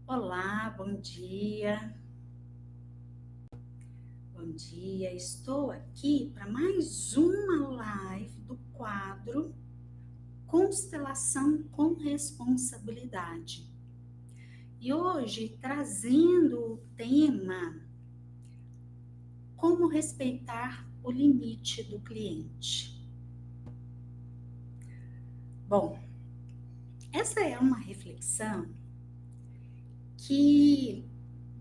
Olá, bom dia. Bom dia, estou aqui para mais uma live do quadro Constelação com Responsabilidade. E hoje trazendo o tema Como respeitar o limite do cliente. Bom, essa é uma reflexão que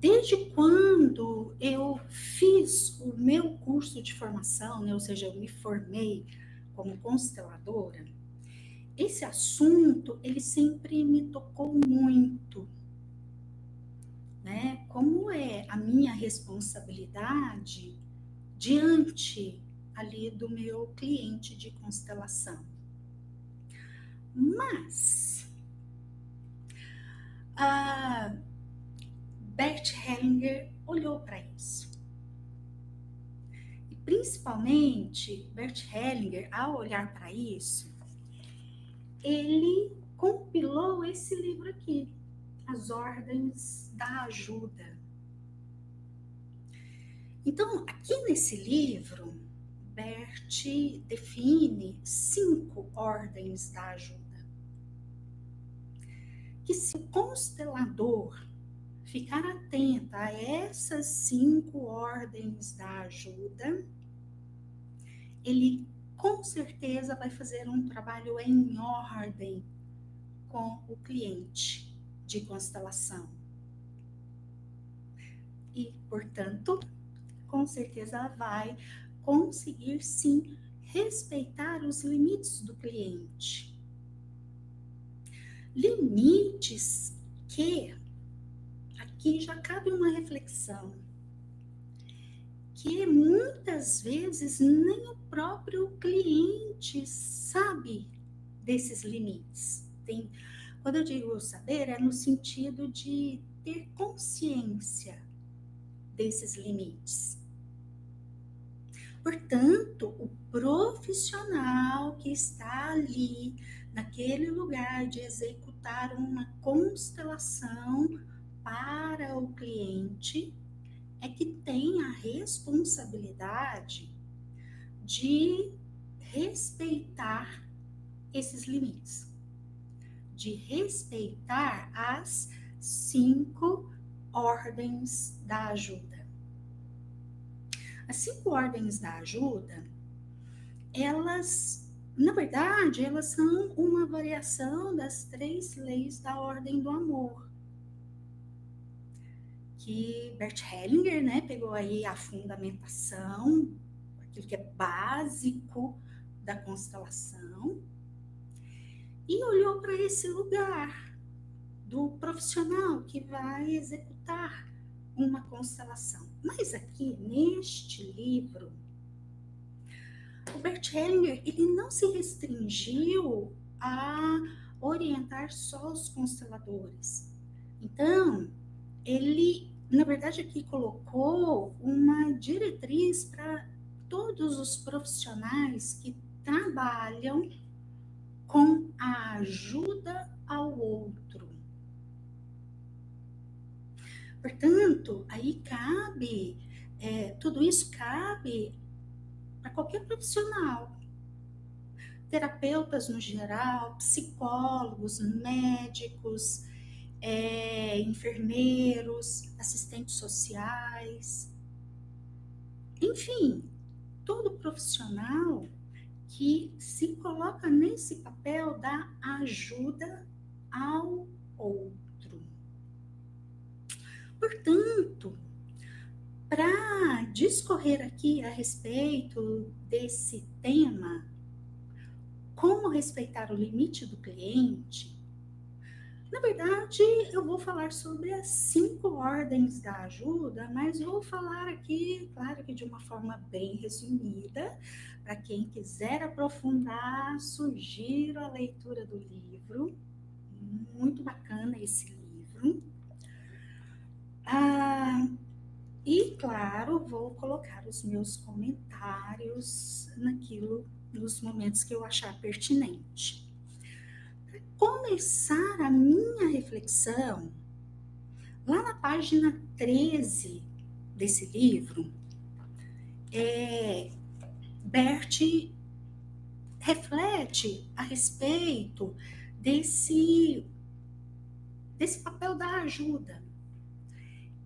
desde quando eu fiz o meu curso de formação, né, ou seja, eu me formei como consteladora, esse assunto ele sempre me tocou muito, né? Como é a minha responsabilidade diante ali do meu cliente de constelação. Mas a Bert Hellinger olhou para isso. E principalmente, Bert Hellinger, ao olhar para isso, ele compilou esse livro aqui, As Ordens da Ajuda. Então, aqui nesse livro, Bert define 5 ordens da ajuda. Que se o constelador ficar atento a essas 5 ordens da ajuda, ele com certeza vai fazer um trabalho em ordem com o cliente de constelação. E, portanto, com certeza vai conseguir sim respeitar os limites do cliente. Limites que aqui já cabe uma reflexão, que muitas vezes nem o próprio cliente sabe desses limites. Quando eu digo saber, é no sentido de ter consciência desses limites. Portanto, o profissional que está ali, naquele lugar de executar uma constelação para o cliente, é que tem a responsabilidade de respeitar esses limites, de respeitar as 5 ordens da ajuda. As 5 ordens da ajuda, elas, na verdade, elas são uma variação das 3 leis da ordem do amor, que Bert Hellinger, né, pegou aí a fundamentação, aquilo que é básico da constelação, e olhou para esse lugar do profissional que vai executar uma constelação. Mas aqui, neste livro, o Bert Hellinger, ele não se restringiu a orientar só os consteladores. Então, ele, na verdade, aqui colocou uma diretriz para todos os profissionais que trabalham com a ajuda ao outro. Portanto, aí cabe, tudo isso cabe para qualquer profissional. Terapeutas no geral, psicólogos, médicos, enfermeiros, assistentes sociais, enfim, todo profissional que se coloca nesse papel da ajuda ao outro. Portanto, para discorrer aqui a respeito desse tema, como respeitar o limite do cliente, na verdade, eu vou falar sobre as 5 ordens da ajuda, mas vou falar aqui, claro que de uma forma bem resumida, para quem quiser aprofundar, sugiro a leitura do livro, muito bacana esse livro. E, claro, vou colocar os meus comentários nos momentos que eu achar pertinente. Para começar a minha reflexão, Lá na página 13 desse livro, Bert reflete a respeito desse papel da ajuda.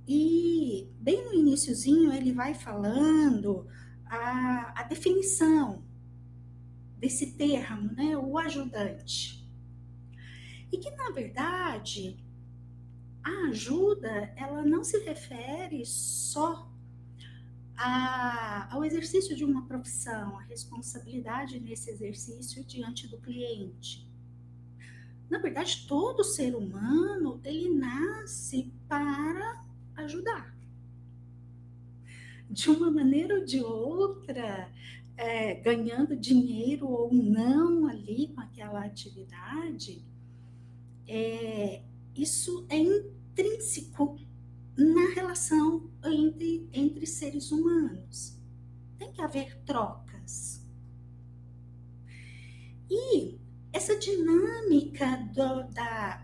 E bem no iniciozinho ele vai falando a definição desse termo, né, o ajudante. E que, na verdade, a ajuda, ela não se refere só ao exercício de uma profissão, a responsabilidade nesse exercício diante do cliente. Na verdade, todo ser humano, ele nasce para ajudar. De uma maneira ou de outra, ganhando dinheiro ou não ali com aquela atividade, isso é intrínseco na relação entre seres humanos. Tem que haver trocas. E essa dinâmica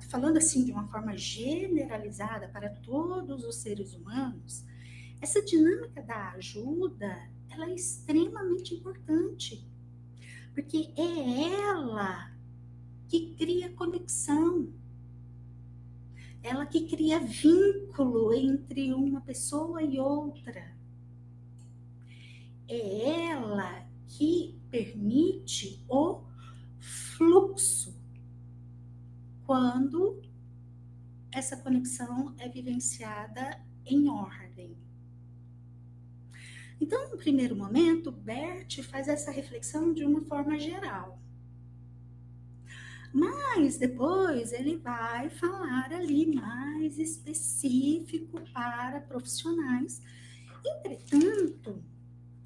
falando assim de uma forma generalizada para todos os seres humanos, essa dinâmica da ajuda, ela é extremamente importante, porque é ela que cria conexão, ela que cria vínculo entre uma pessoa e outra. É ela que permite o fluxo quando essa conexão é vivenciada em ordem. Então, no primeiro momento, Bert faz essa reflexão de uma forma geral. Mas depois ele vai falar ali mais específico para profissionais. Entretanto,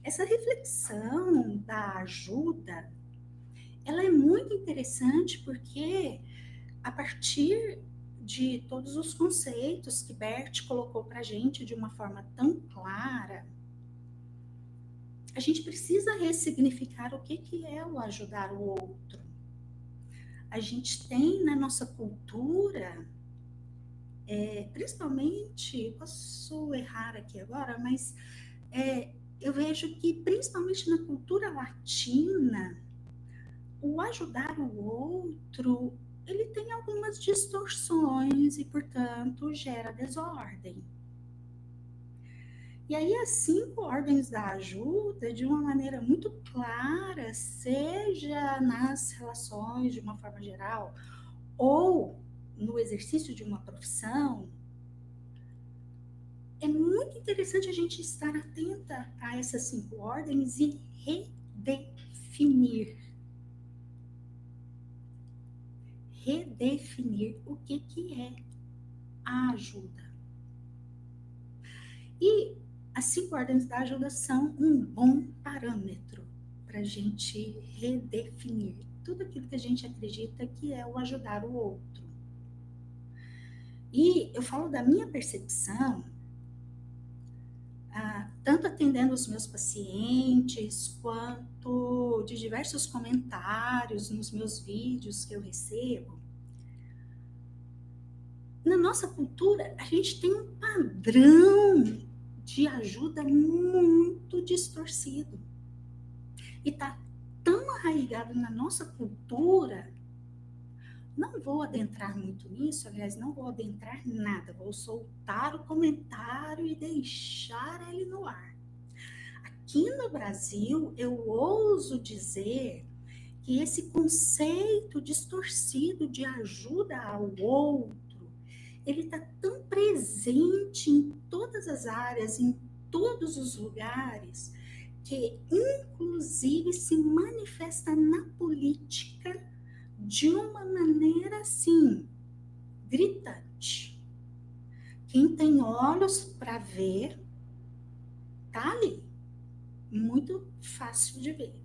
essa reflexão da ajuda, ela é muito interessante porque a partir de todos os conceitos que Bert colocou para a gente de uma forma tão clara, a gente precisa ressignificar o que é o ajudar o outro. A gente tem na nossa cultura, principalmente, posso errar aqui agora, mas eu vejo que principalmente na cultura latina, o ajudar o outro, ele tem algumas distorções e, portanto, gera desordem. E aí as 5 ordens da ajuda, de uma maneira muito clara, seja nas relações de uma forma geral, ou no exercício de uma profissão, é muito interessante a gente estar atenta a essas 5 ordens e redefinir o que é a ajuda. E as 5 ordens da ajuda são um bom parâmetro para a gente redefinir tudo aquilo que a gente acredita que é o ajudar o outro. E eu falo da minha percepção, tanto atendendo os meus pacientes, quanto de diversos comentários nos meus vídeos que eu recebo. Na nossa cultura, a gente tem um padrão de ajuda muito distorcido. E está tão arraigado na nossa cultura, não vou adentrar muito nisso, aliás, não vou adentrar nada, vou soltar o comentário e deixar ele no ar. Aqui no Brasil, eu ouso dizer que esse conceito distorcido de ajuda ao outro, ele está tão presente em todas as áreas, em todos os lugares, que inclusive se manifesta na política de uma maneira assim, gritante. Quem tem olhos para ver, tá ali, muito fácil de ver.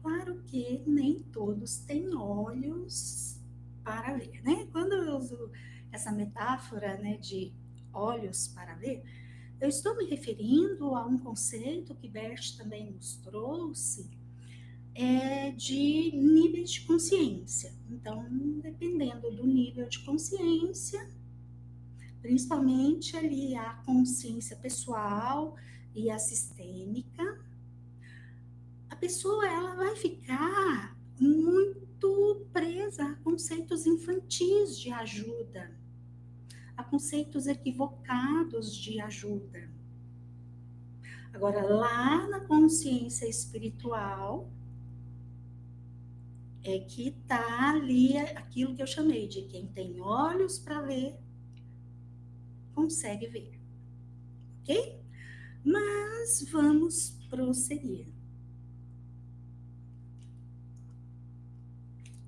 Claro que nem todos têm olhos para ver, né? Quando eu uso essa metáfora, né, de olhos para ver, eu estou me referindo a um conceito que Bert também nos trouxe, de níveis de consciência. Então, dependendo do nível de consciência, principalmente ali a consciência pessoal e a sistêmica, a pessoa ela vai ficar muito presa a conceitos infantis de ajuda, a conceitos equivocados de ajuda. Agora, lá na consciência espiritual, é que está ali aquilo que eu chamei de quem tem olhos para ver, consegue ver, ok? Mas vamos prosseguir.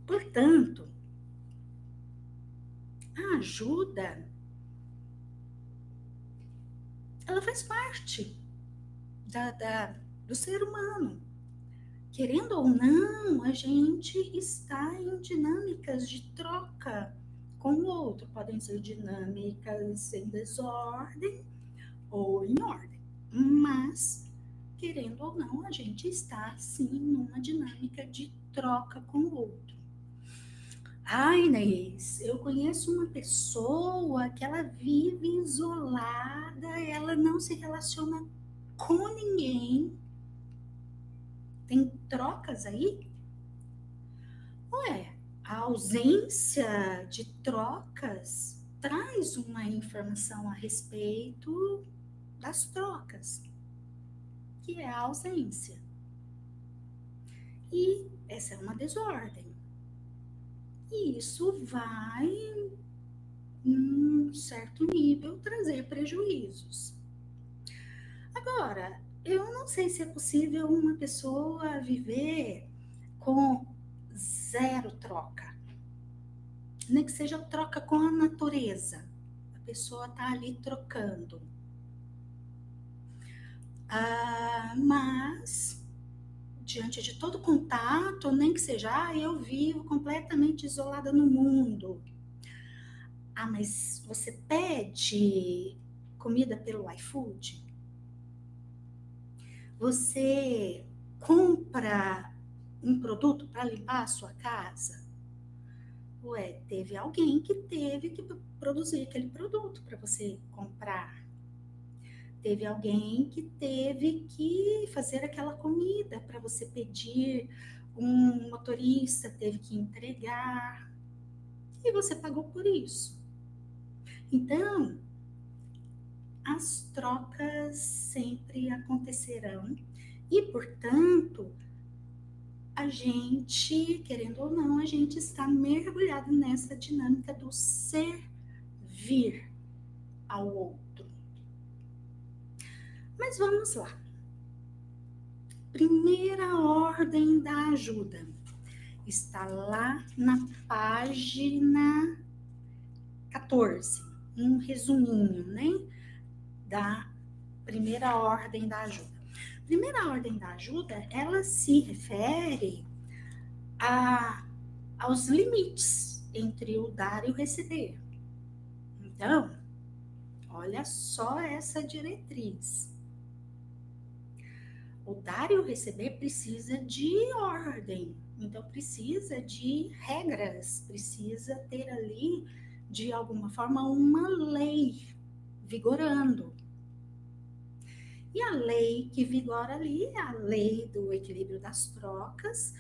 Portanto, a ajuda, ela faz parte do ser humano. Querendo ou não, a gente está em dinâmicas de troca com o outro. Podem ser dinâmicas em desordem ou em ordem. Mas, querendo ou não, a gente está, sim, numa dinâmica de troca com o outro. Ai, Inês, eu conheço uma pessoa que ela vive isolada, ela não se relaciona com ninguém. Tem trocas aí? Ué, a ausência de trocas traz uma informação a respeito das trocas, que é a ausência. E essa é uma desordem. E isso vai, em um certo nível, trazer prejuízos. Agora, eu não sei se é possível uma pessoa viver com zero troca. Nem que seja troca com a natureza. A pessoa está ali trocando. Mas, diante de todo contato, nem que seja, eu vivo completamente isolada no mundo. Mas você pede comida pelo iFood? Você compra um produto para limpar a sua casa? Ué, teve alguém que teve que produzir aquele produto para você comprar. Teve alguém que teve que fazer aquela comida para você pedir, um motorista teve que entregar, e você pagou por isso. Então, as trocas sempre acontecerão e, portanto, a gente, querendo ou não, a gente está mergulhado nessa dinâmica do servir ao outro. Mas vamos lá. Primeira ordem da ajuda. Está lá na página 14. Um resuminho, né? Da primeira ordem da ajuda. Primeira ordem da ajuda, ela se refere aos limites entre o dar e o receber. Então, olha só essa diretriz. O dar e o receber precisa de ordem, então precisa de regras, precisa ter ali, de alguma forma, uma lei vigorando. E a lei que vigora ali é a lei do equilíbrio das trocas,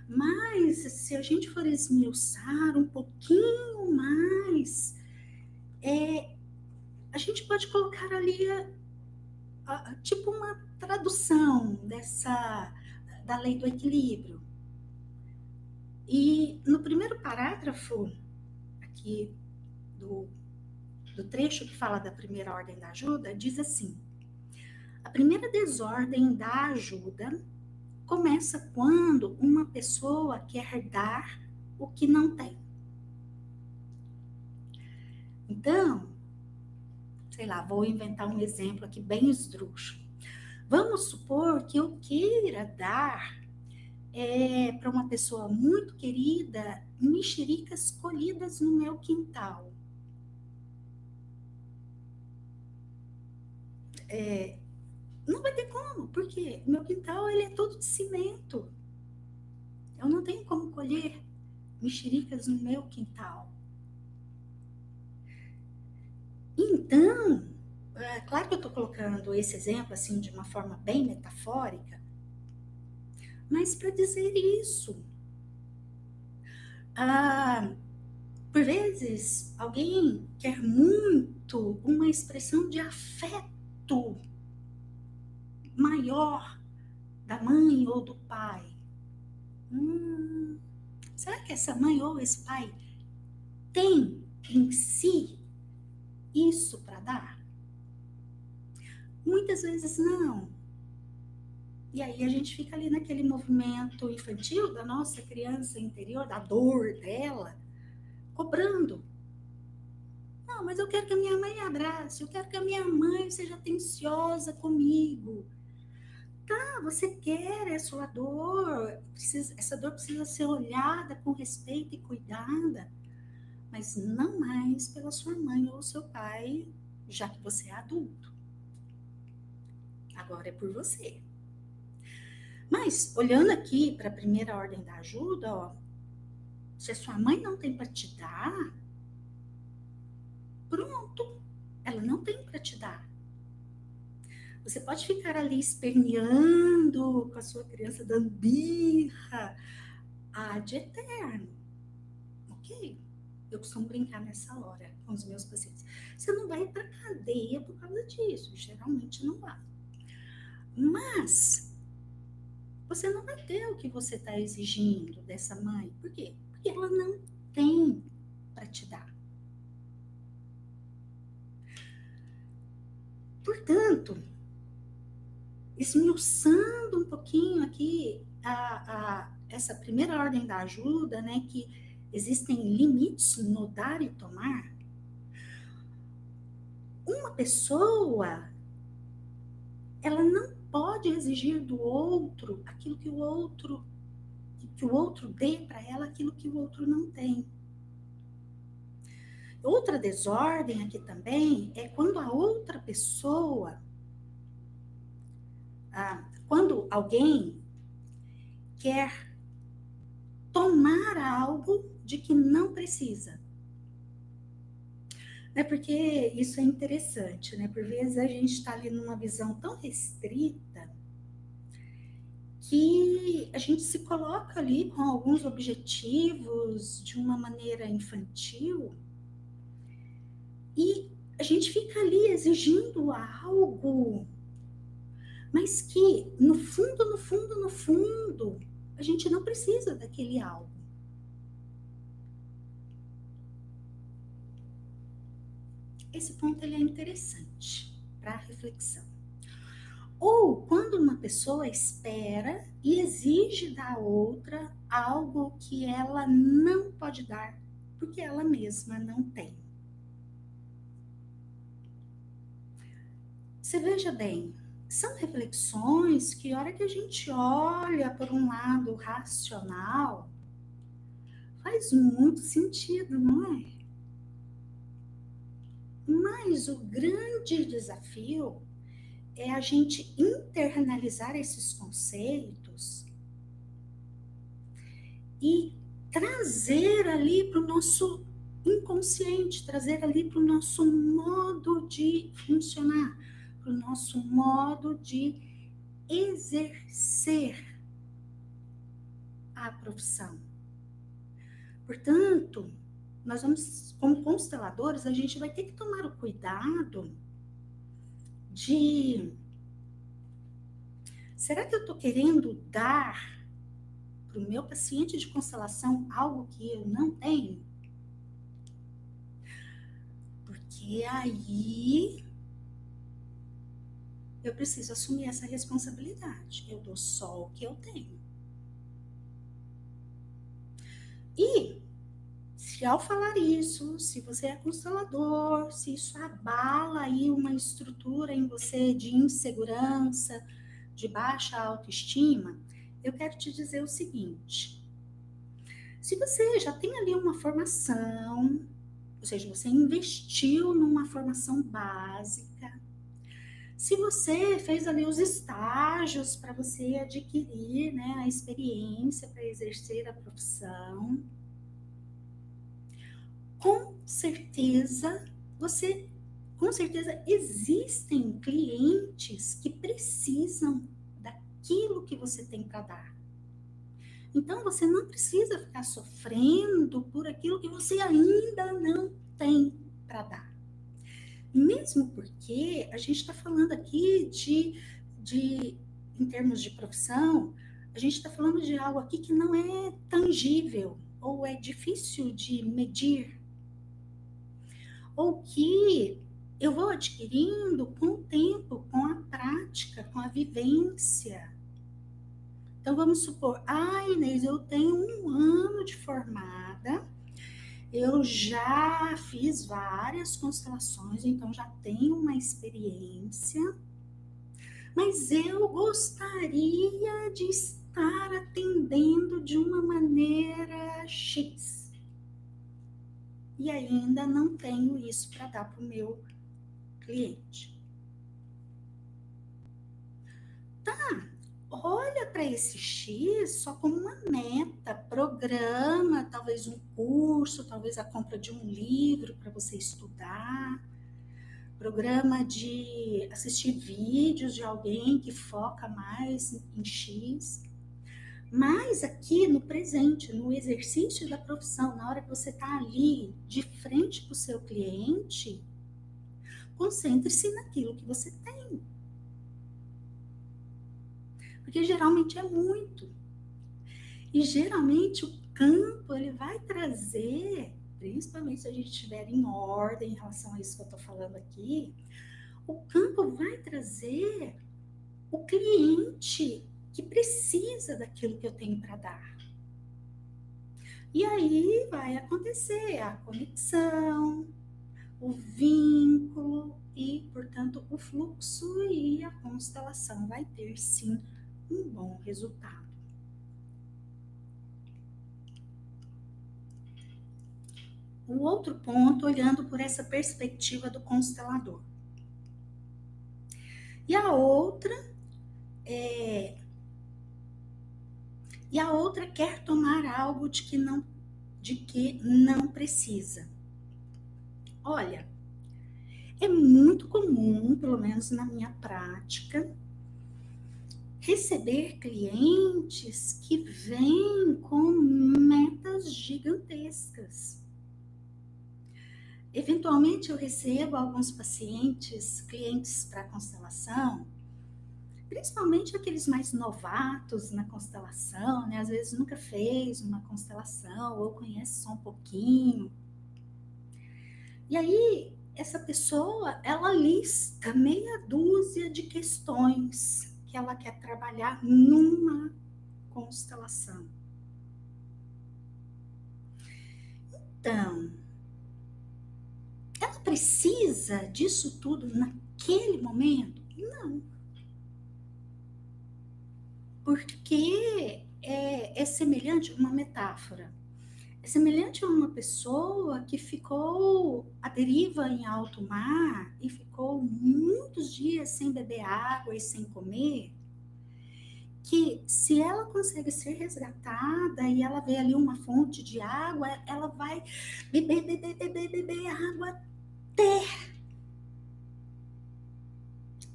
mas se a gente for esmiuçar um pouquinho mais, a gente pode colocar ali tipo uma tradução da lei do equilíbrio. E no primeiro parágrafo aqui do trecho que fala da primeira ordem da ajuda, diz assim: a primeira desordem da ajuda começa quando uma pessoa quer dar o que não tem. Então, sei lá, vou inventar um exemplo aqui bem esdrúxulo. Vamos supor que eu queira dar para uma pessoa muito querida mexericas colhidas no meu quintal. Não vai ter como, porque meu quintal ele é todo de cimento. Eu não tenho como colher mexericas no meu quintal. Claro que eu estou colocando esse exemplo assim de uma forma bem metafórica, mas para dizer isso. Ah, por vezes, alguém quer muito uma expressão de afeto maior da mãe ou do pai. Será que essa mãe ou esse pai tem em si isso para dar? Muitas vezes não. E aí a gente fica ali naquele movimento infantil da nossa criança interior, da dor dela, cobrando. Não, mas eu quero que a minha mãe me abrace, eu quero que a minha mãe seja atenciosa comigo. Tá, você quer, é a sua dor, essa dor precisa ser olhada com respeito e cuidada, mas não mais pela sua mãe ou seu pai, já que você é adulto. Agora é por você. Mas, olhando aqui para a primeira ordem da ajuda, ó, se a sua mãe não tem para te dar, pronto, ela não tem para te dar. Você pode ficar ali esperneando com a sua criança, dando birra, ad eterno, ok? Eu costumo brincar nessa hora com os meus pacientes. Você não vai para cadeia por causa disso, geralmente não vai. Mas você não vai ter o que você está exigindo dessa mãe. Por quê? Porque ela não tem para te dar. Portanto, esmiuçando um pouquinho aqui essa primeira ordem da ajuda, né, que existem limites no dar e tomar. Uma pessoa, ela não pode exigir do outro aquilo que o outro dê para ela, aquilo que o outro não tem. Outra desordem aqui também é quando a outra pessoa, quando alguém quer tomar algo de que não precisa. É porque isso é interessante, né? Por vezes a gente está ali numa visão tão restrita que a gente se coloca ali com alguns objetivos de uma maneira infantil e a gente fica ali exigindo algo, mas que no fundo, a gente não precisa daquele algo. Esse ponto ele é interessante para reflexão. Ou quando uma pessoa espera e exige da outra algo que ela não pode dar, porque ela mesma não tem. Você veja bem, são reflexões que, a hora que a gente olha por um lado racional, faz muito sentido, não é? Mas o grande desafio é a gente internalizar esses conceitos e trazer ali para o nosso inconsciente, trazer ali para o nosso modo de funcionar, para o nosso modo de exercer a profissão. Portanto, nós vamos, como consteladores, a gente vai ter que tomar o cuidado de: será que eu estou querendo dar para o meu paciente de constelação algo que eu não tenho? Porque aí eu preciso assumir essa responsabilidade. Eu dou só o que eu tenho. E se ao falar isso, se você é constelador, se isso abala aí uma estrutura em você de insegurança, de baixa autoestima, eu quero te dizer o seguinte: se você já tem ali uma formação, ou seja, você investiu numa formação básica, se você fez ali os estágios para você adquirir, né, a experiência para exercer a profissão, com certeza você com certeza existem clientes que precisam daquilo que você tem para dar. Então, você não precisa ficar sofrendo por aquilo que você ainda não tem para dar. Mesmo porque a gente está falando aqui em termos de profissão, a gente está falando de algo aqui que não é tangível, ou é difícil de medir, ou que eu vou adquirindo com o tempo, com a prática, com a vivência. Então, vamos supor, Inês, eu tenho 1 ano de formada, eu já fiz várias constelações, então já tenho uma experiência, mas eu gostaria de estar atendendo de uma maneira X. E ainda não tenho isso para dar para o meu cliente. Tá, olha para esse X só como uma meta, programa talvez um curso, talvez a compra de um livro para você estudar, programa de assistir vídeos de alguém que foca mais em X. Mas aqui no presente, no exercício da profissão, na hora que você está ali de frente para o seu cliente, concentre-se naquilo que você tem. Porque geralmente é muito. E geralmente o campo ele vai trazer, principalmente se a gente estiver em ordem em relação a isso que eu estou falando aqui, o campo vai trazer o cliente que precisa daquilo que eu tenho para dar. E aí vai acontecer a conexão, o vínculo e, portanto, o fluxo e a constelação vai ter, sim, um bom resultado. O outro ponto, olhando por essa perspectiva do constelador. E a outra quer tomar algo de que não precisa. Olha, é muito comum, pelo menos na minha prática, receber clientes que vêm com metas gigantescas. Eventualmente eu recebo alguns clientes para constelação, principalmente aqueles mais novatos na constelação, né? Às vezes nunca fez uma constelação ou conhece só um pouquinho. E aí, essa pessoa, ela lista meia dúzia de questões que ela quer trabalhar numa constelação. Então, ela precisa disso tudo naquele momento? Não. Porque é semelhante, uma metáfora, é semelhante a uma pessoa que ficou à deriva em alto mar e ficou muitos dias sem beber água e sem comer, que se ela consegue ser resgatada e ela vê ali uma fonte de água, ela vai beber água até...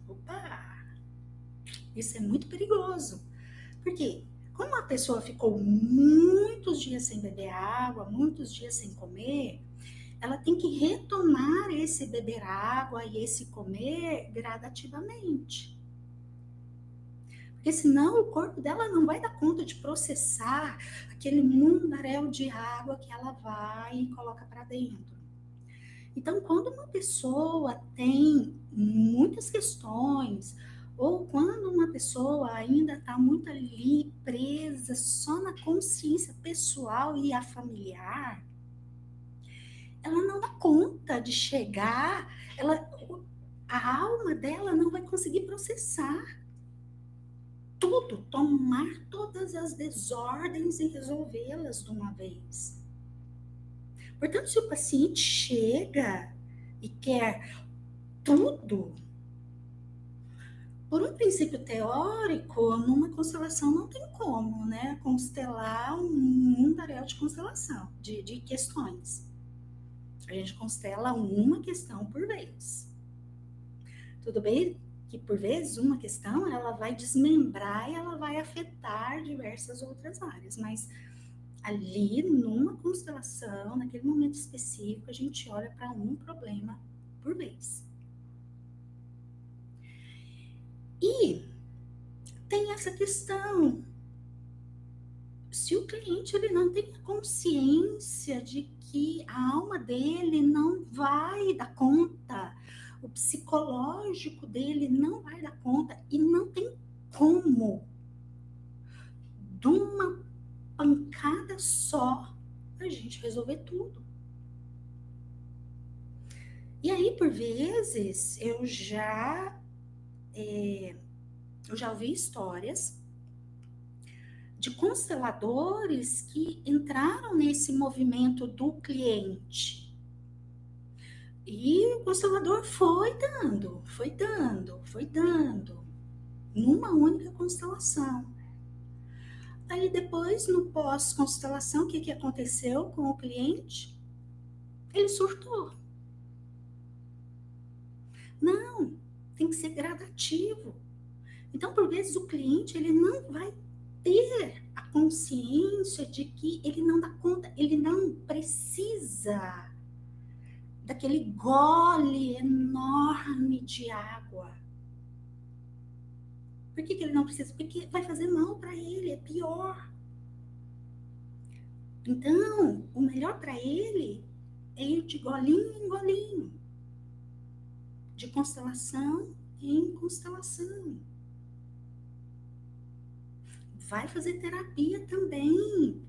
Opa! Isso é muito perigoso. Por quê? Como a pessoa ficou muitos dias sem beber água, muitos dias sem comer, ela tem que retomar esse beber água e esse comer gradativamente. Porque senão o corpo dela não vai dar conta de processar aquele mundaréu de água que ela vai e coloca para dentro. Então, quando uma pessoa tem muitas questões, ou quando uma pessoa ainda está muito ali presa só na consciência pessoal e a familiar, ela não dá conta de chegar, a alma dela não vai conseguir processar tudo, tomar todas as desordens e resolvê-las de uma vez. Portanto, se o paciente chega e quer tudo, por um princípio teórico, numa constelação não tem como, né, constelar um mundaréu de questões. A gente constela uma questão por vez. Tudo bem que, por vezes, uma questão ela vai desmembrar e ela vai afetar diversas outras áreas, mas ali, numa constelação, naquele momento específico, a gente olha para um problema por vez. E tem essa questão, se o cliente ele não tem consciência de que a alma dele não vai dar conta, o psicológico dele não vai dar conta e não tem como, de uma pancada só, a gente resolver tudo. E aí, por vezes, eu já ouvi histórias de consteladores que entraram nesse movimento do cliente. E o constelador foi dando, numa única constelação. Aí depois, no pós-constelação, o que aconteceu com o cliente? Ele surtou. Não, tem que ser gradativo. Então, por vezes, o cliente ele não vai ter a consciência de que ele não dá conta, ele não precisa daquele gole enorme de água. Por que ele não precisa? Porque vai fazer mal para ele, é pior. Então, o melhor para ele é ir de golinho em golinho, de constelação em constelação. Vai fazer terapia também,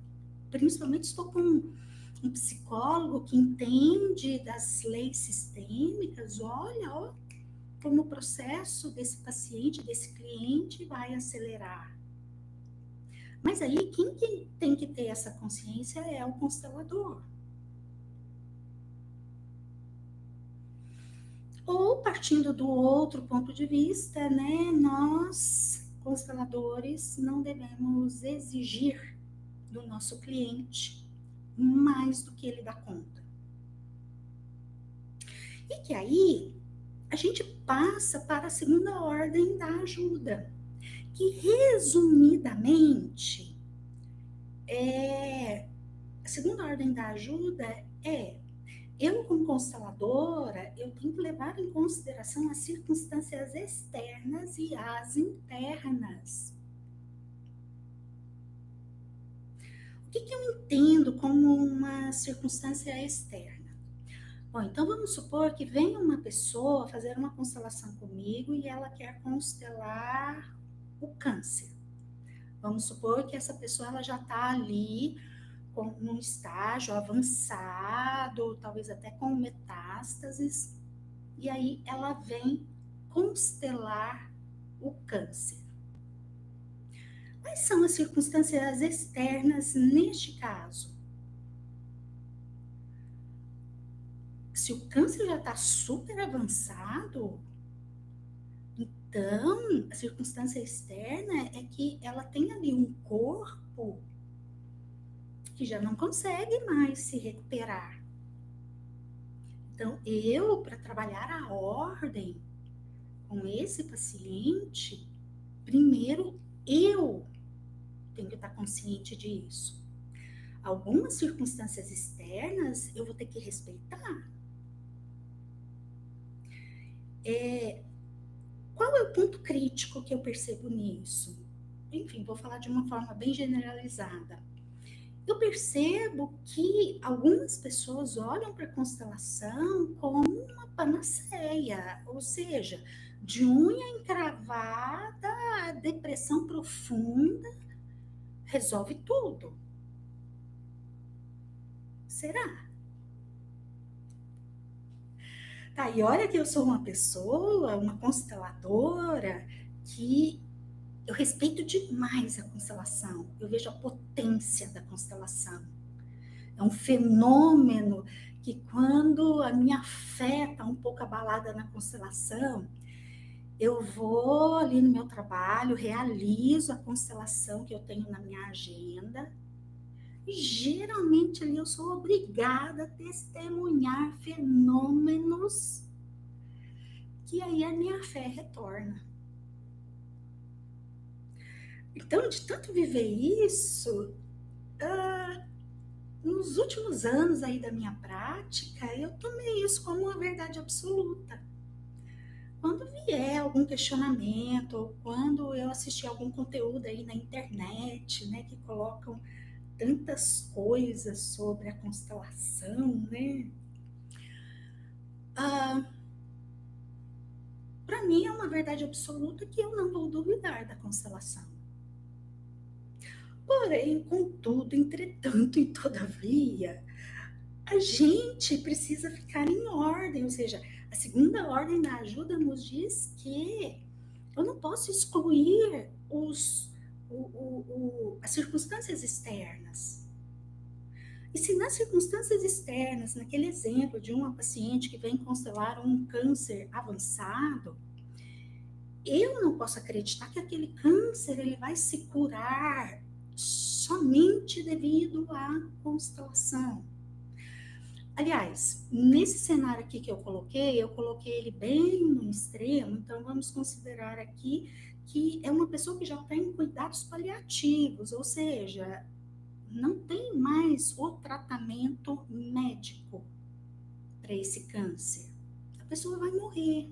principalmente estou com um psicólogo que entende das leis sistêmicas. Olha, ó, como o processo desse paciente, desse cliente vai acelerar. Mas aí, quem tem que ter essa consciência é o constelador. Ou, partindo do outro ponto de vista, né, nós, consteladores, não devemos exigir do nosso cliente mais do que ele dá conta. E que aí, a gente passa para a segunda ordem da ajuda, que resumidamente, a segunda ordem da ajuda é: eu, como consteladora, eu tenho que levar em consideração as circunstâncias externas e as internas. O que eu entendo como uma circunstância externa? Bom, então vamos supor que venha uma pessoa fazer uma constelação comigo e ela quer constelar o câncer. Vamos supor que essa pessoa ela já está ali num estágio avançado, talvez até com metástases, e aí ela vem constelar o câncer. Quais são as circunstâncias externas neste caso? Se o câncer já está super avançado, então a circunstância externa é que ela tem ali um corpo que já não consegue mais se recuperar. Então, eu, para trabalhar a ordem com esse paciente, primeiro eu tenho que estar consciente disso. Algumas circunstâncias externas eu vou ter que respeitar. Qual é o ponto crítico que eu percebo nisso? Enfim, vou falar de uma forma bem generalizada. Eu percebo que algumas pessoas olham para a constelação como uma panaceia, ou seja, de unha encravada, depressão profunda, resolve tudo. Será? Tá, e olha que eu sou uma pessoa, uma consteladora, que eu respeito demais a constelação. Eu vejo a potência da constelação. É um fenômeno que, quando a minha fé está um pouco abalada na constelação, eu vou ali no meu trabalho, realizo a constelação que eu tenho na minha agenda, e geralmente ali eu sou obrigada a testemunhar fenômenos que aí a minha fé retorna. Então, de tanto viver isso, nos últimos anos aí da minha prática, eu tomei isso como uma verdade absoluta. Quando vier algum questionamento, ou quando eu assistir algum conteúdo aí na internet, né, que colocam tantas coisas sobre a constelação, né? Para mim é uma verdade absoluta que eu não vou duvidar da constelação. Porém, contudo, entretanto e todavia, a gente precisa ficar em ordem, ou seja, a segunda ordem da ajuda nos diz que eu não posso excluir as circunstâncias externas. E se nas circunstâncias externas, naquele exemplo de uma paciente que vem constelar um câncer avançado, eu não posso acreditar que aquele câncer ele vai se curar somente devido à constelação. Aliás, nesse cenário aqui que eu coloquei ele bem no extremo, então vamos considerar aqui que é uma pessoa que já tem cuidados paliativos, ou seja, não tem mais o tratamento médico para esse câncer. A pessoa vai morrer.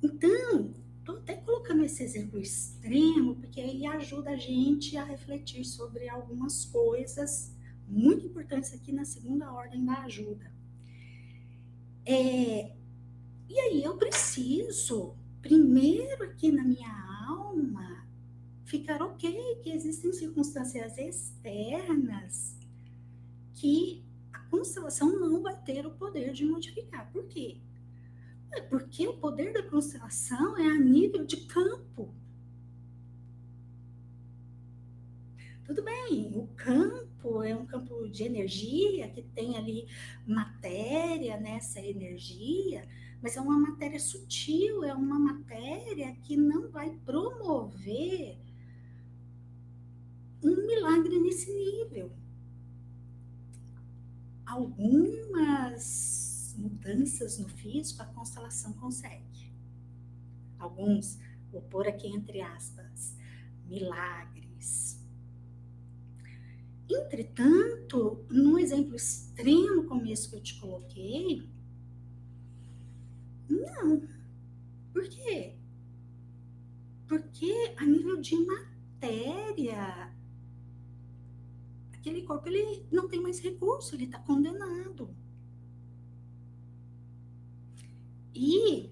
Então, estou até colocando esse exemplo extremo, porque aí ajuda a gente a refletir sobre algumas coisas muito importantes aqui na segunda ordem da ajuda. E aí eu preciso, primeiro aqui na minha alma, ficar ok que existem circunstâncias externas que a constelação não vai ter o poder de modificar. Por quê? Porque o poder da constelação é a nível de campo. Tudo bem, o campo é um campo de energia que tem ali matéria nessa energia, mas é uma matéria sutil, é uma matéria que não vai promover um milagre nesse nível. Algumas mudanças no físico a constelação consegue. Alguns, vou pôr aqui entre aspas, milagres. Entretanto, no exemplo extremo como esse que eu te coloquei, não. Por quê? Porque a nível de matéria, aquele corpo ele não tem mais recurso, ele está condenado. E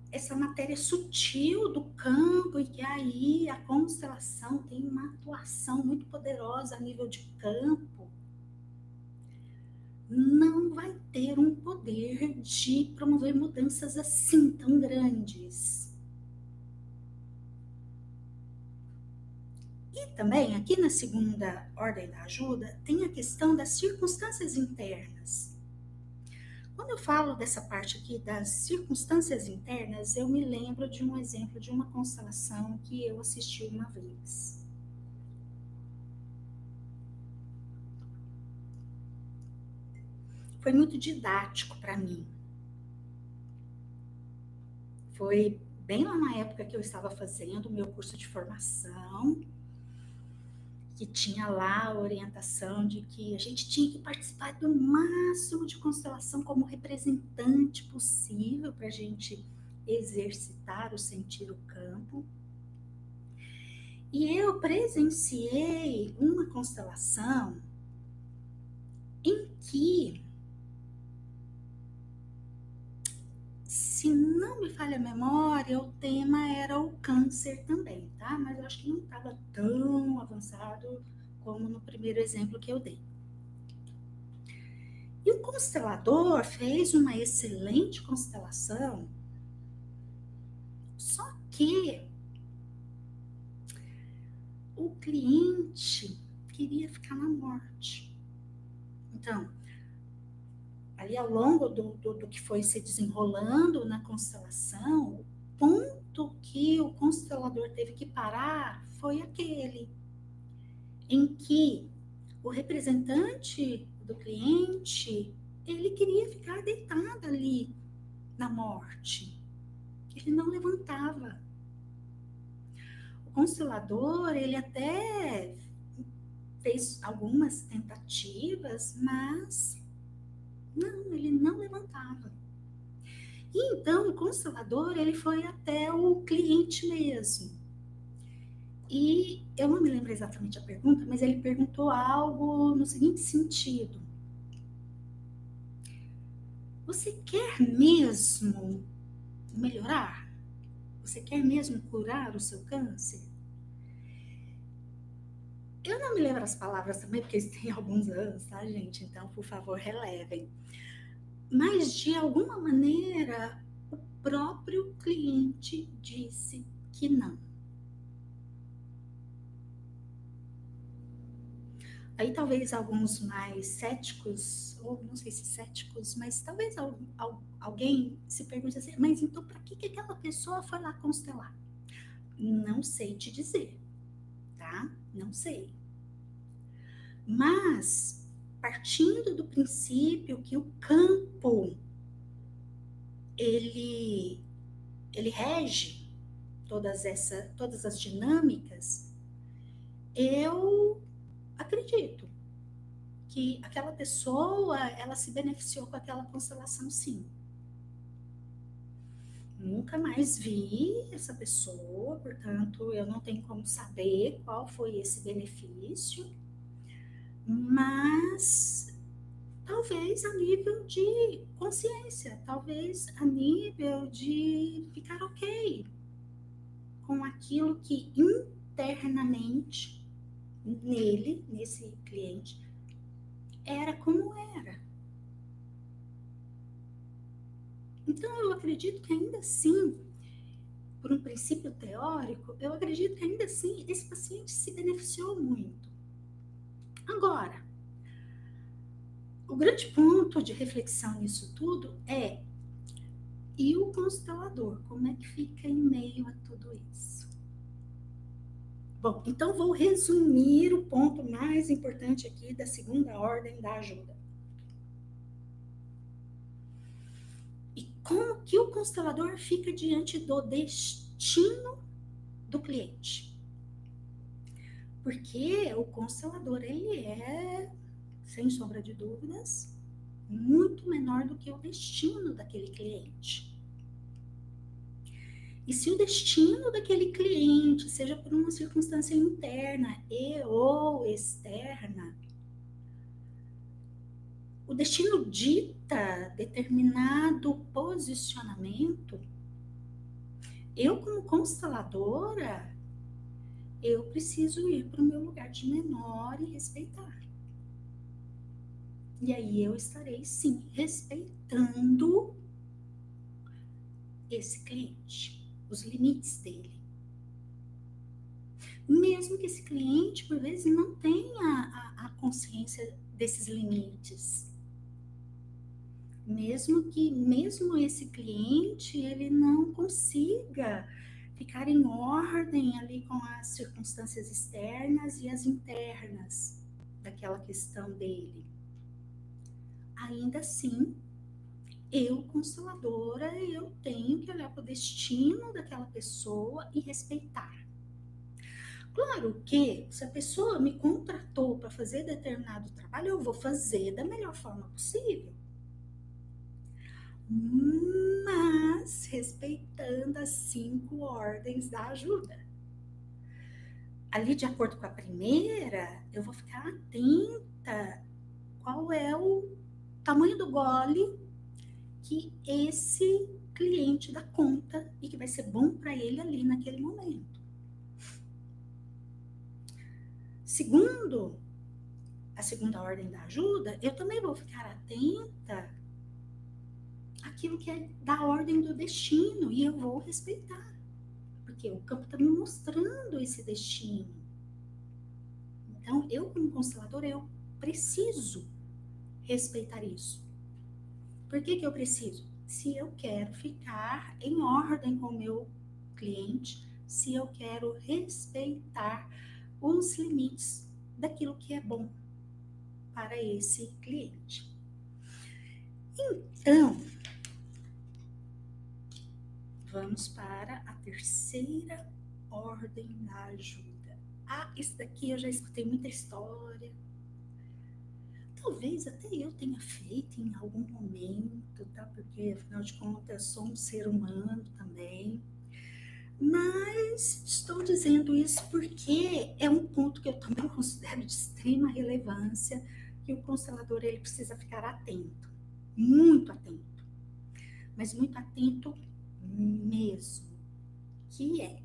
essa matéria sutil do campo, e que aí a constelação tem uma atuação muito poderosa a nível de campo, não vai ter um poder de promover mudanças assim tão grandes. E também, aqui na segunda ordem da ajuda, tem a questão das circunstâncias internas. Quando eu falo dessa parte aqui das circunstâncias internas, eu me lembro de um exemplo de uma constelação que eu assisti uma vez. Foi muito didático para mim. Foi bem lá na época que eu estava fazendo o meu curso de formação, que tinha lá a orientação de que a gente tinha que participar do máximo de constelação como representante possível para a gente exercitar o sentir o campo. E eu presenciei uma constelação em que, se não me falha a memória, o tema era o câncer também, tá? Mas eu acho que não estava tão avançado como no primeiro exemplo que eu dei. E o constelador fez uma excelente constelação, só que o cliente queria ficar na morte. Então, ali ao longo do que foi se desenrolando na constelação, o ponto que o constelador teve que parar foi aquele em que o representante do cliente, ele queria ficar deitado ali na morte? Ele não levantava. O constelador, ele até fez algumas tentativas, mas não, ele não levantava. E então o constelador, ele foi até o cliente mesmo. E eu não me lembro exatamente a pergunta, mas ele perguntou algo no seguinte sentido: você quer mesmo melhorar? Você quer mesmo curar o seu câncer? Eu não me lembro as palavras também, porque isso tem alguns anos, tá, gente? Então, por favor, relevem. Mas, de alguma maneira, o próprio cliente disse que não. Aí, talvez alguns mais céticos, ou não sei se céticos, mas talvez alguém se pergunte assim: mas então, para que aquela pessoa foi lá constelar? Não sei te dizer, tá? Não sei. Mas, partindo do princípio que o campo, ele rege todas as dinâmicas, eu acredito que aquela pessoa, ela se beneficiou com aquela constelação, sim. Nunca mais vi essa pessoa, portanto, eu não tenho como saber qual foi esse benefício, mas talvez a nível de consciência, talvez a nível de ficar ok com aquilo que internamente nele, nesse cliente, era como era. Então eu acredito que ainda assim, por um princípio teórico, eu acredito que ainda assim esse paciente se beneficiou muito. Agora, o grande ponto de reflexão nisso tudo é: e o constelador, como é que fica em meio a tudo isso? Bom, então vou resumir o ponto mais importante aqui da segunda ordem da ajuda. E como que o constelador fica diante do destino do cliente? Porque o constelador, ele é, sem sombra de dúvidas, muito menor do que o destino daquele cliente. E se o destino daquele cliente, seja por uma circunstância interna e ou externa, o destino dita determinado posicionamento, eu como consteladora, eu preciso ir para o meu lugar de menor e respeitar. E aí eu estarei, sim, respeitando esse cliente, os limites dele. Mesmo que esse cliente, por vezes, não tenha a consciência desses limites. Mesmo esse cliente, ele não consiga ficar em ordem ali com as circunstâncias externas e as internas daquela questão dele. Ainda assim, eu, consteladora, eu tenho que olhar para o destino daquela pessoa e respeitar. Claro que, se a pessoa me contratou para fazer determinado trabalho, eu vou fazer da melhor forma possível. Mas respeitando as 5 ordens da ajuda. Ali, de acordo com a primeira, eu vou ficar atenta qual é o tamanho do gole que esse cliente dá conta e que vai ser bom para ele ali naquele momento. Segundo, a segunda ordem da ajuda, eu também vou ficar atenta àquilo que é da ordem do destino e eu vou respeitar, porque o campo está me mostrando esse destino. Então, eu como consteladora, eu preciso respeitar isso. Por que eu preciso? Se eu quero ficar em ordem com o meu cliente, se eu quero respeitar os limites daquilo que é bom para esse cliente. Então, vamos para a terceira ordem da ajuda. Ah, isso daqui eu já escutei muita história. Talvez até eu tenha feito em algum momento, tá? Porque, afinal de contas, eu sou um ser humano também. Mas estou dizendo isso porque é um ponto que eu também considero de extrema relevância, que o constelador ele precisa ficar atento, muito atento, mas muito atento mesmo, que é,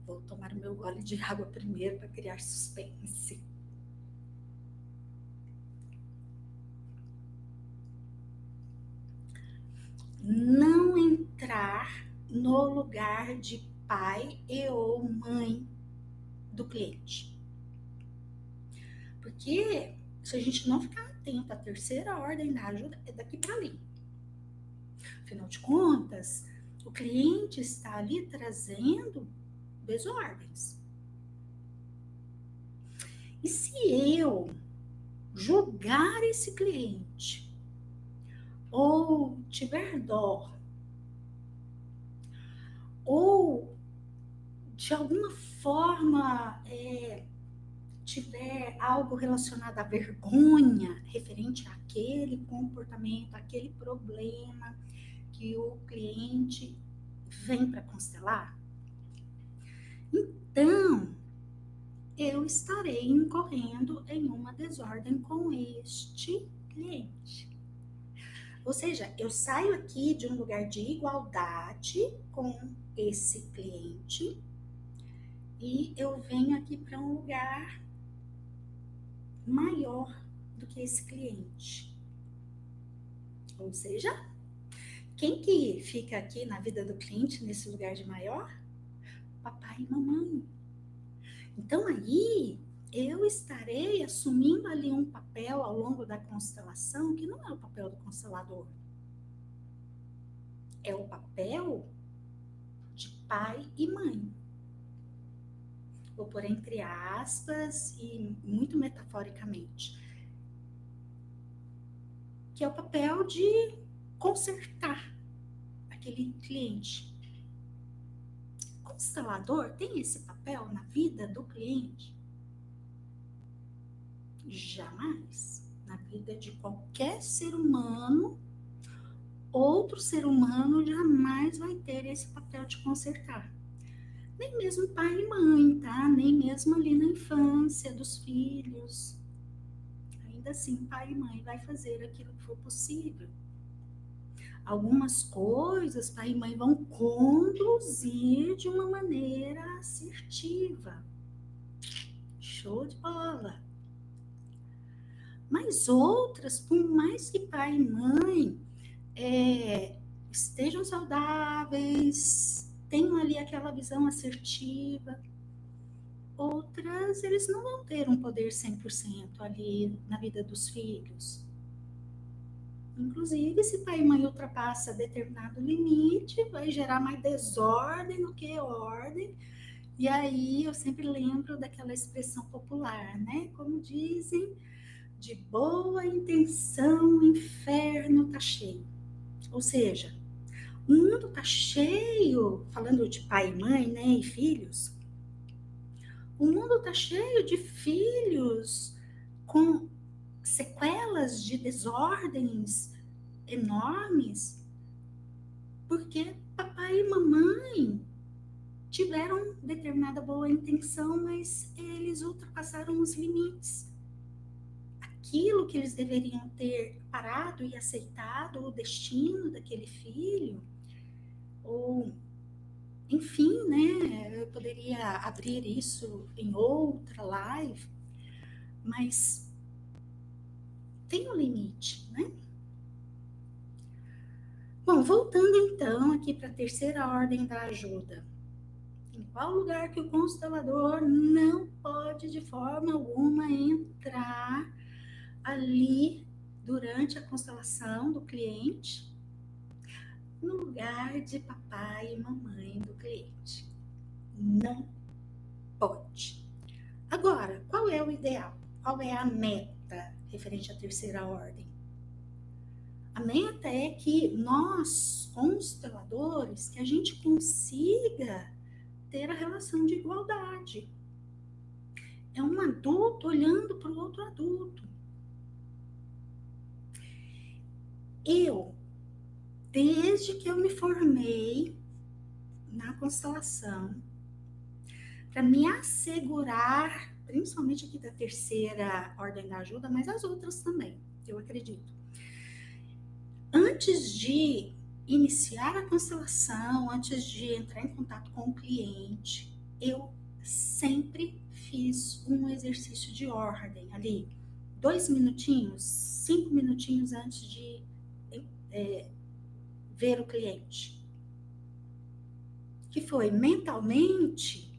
vou tomar o meu gole de água primeiro para criar suspense. Não entrar no lugar de pai e ou mãe do cliente. Porque se a gente não ficar atento, a terceira ordem da ajuda é daqui para ali. Afinal de contas, o cliente está ali trazendo desordens. E se eu julgar esse cliente ou tiver dó, ou de alguma forma tiver algo relacionado à vergonha referente àquele comportamento, àquele problema que o cliente vem para constelar, então eu estarei incorrendo em uma desordem com este cliente. Ou seja, eu saio aqui de um lugar de igualdade com esse cliente e eu venho aqui para um lugar maior do que esse cliente. Ou seja, quem que fica aqui na vida do cliente nesse lugar de maior? Papai e mamãe. Então aí eu estarei assumindo ali um papel ao longo da constelação que não é o papel do constelador. É o papel de pai e mãe. Vou pôr entre aspas e muito metaforicamente. Que é o papel de consertar aquele cliente. O constelador tem esse papel na vida do cliente? Jamais. Na vida de qualquer ser humano, outro ser humano jamais vai ter esse papel de consertar. Nem mesmo pai e mãe, tá? Nem mesmo ali na infância dos filhos. Ainda assim, pai e mãe vai fazer aquilo que for possível. Algumas coisas pai e mãe vão conduzir de uma maneira assertiva. Show de bola! Mas outras, por mais que pai e mãe estejam saudáveis, tenham ali aquela visão assertiva, outras eles não vão ter um poder 100% ali na vida dos filhos. Inclusive, se pai e mãe ultrapassa determinado limite, vai gerar mais desordem do que ordem. E aí eu sempre lembro daquela expressão popular, né? Como dizem, de boa intenção o inferno tá cheio. Ou seja, o mundo tá cheio, falando de pai e mãe, né, e filhos, o mundo tá cheio de filhos com sequelas de desordens enormes, porque papai e mamãe tiveram determinada boa intenção, mas eles ultrapassaram os limites. Aquilo que eles deveriam ter parado e aceitado, o destino daquele filho, ou enfim, né? Eu poderia abrir isso em outra live, mas tem um limite, né? Bom, voltando então aqui para a terceira ordem da ajuda. Em qual lugar que o constelador não pode de forma alguma entrar ali durante a constelação do cliente? No lugar de papai e mamãe do cliente. Não pode. Agora, qual é o ideal? Qual é a meta referente à terceira ordem? A meta é que nós, consteladores, que a gente consiga ter a relação de igualdade. É um adulto olhando para o outro adulto. Eu, desde que eu me formei na constelação, para me assegurar, principalmente aqui da terceira ordem da ajuda, mas as outras também, eu acredito. Antes de iniciar a constelação, antes de entrar em contato com o cliente, eu sempre fiz um exercício de ordem ali, 2 minutinhos, 5 minutinhos antes de ver o cliente. Que foi mentalmente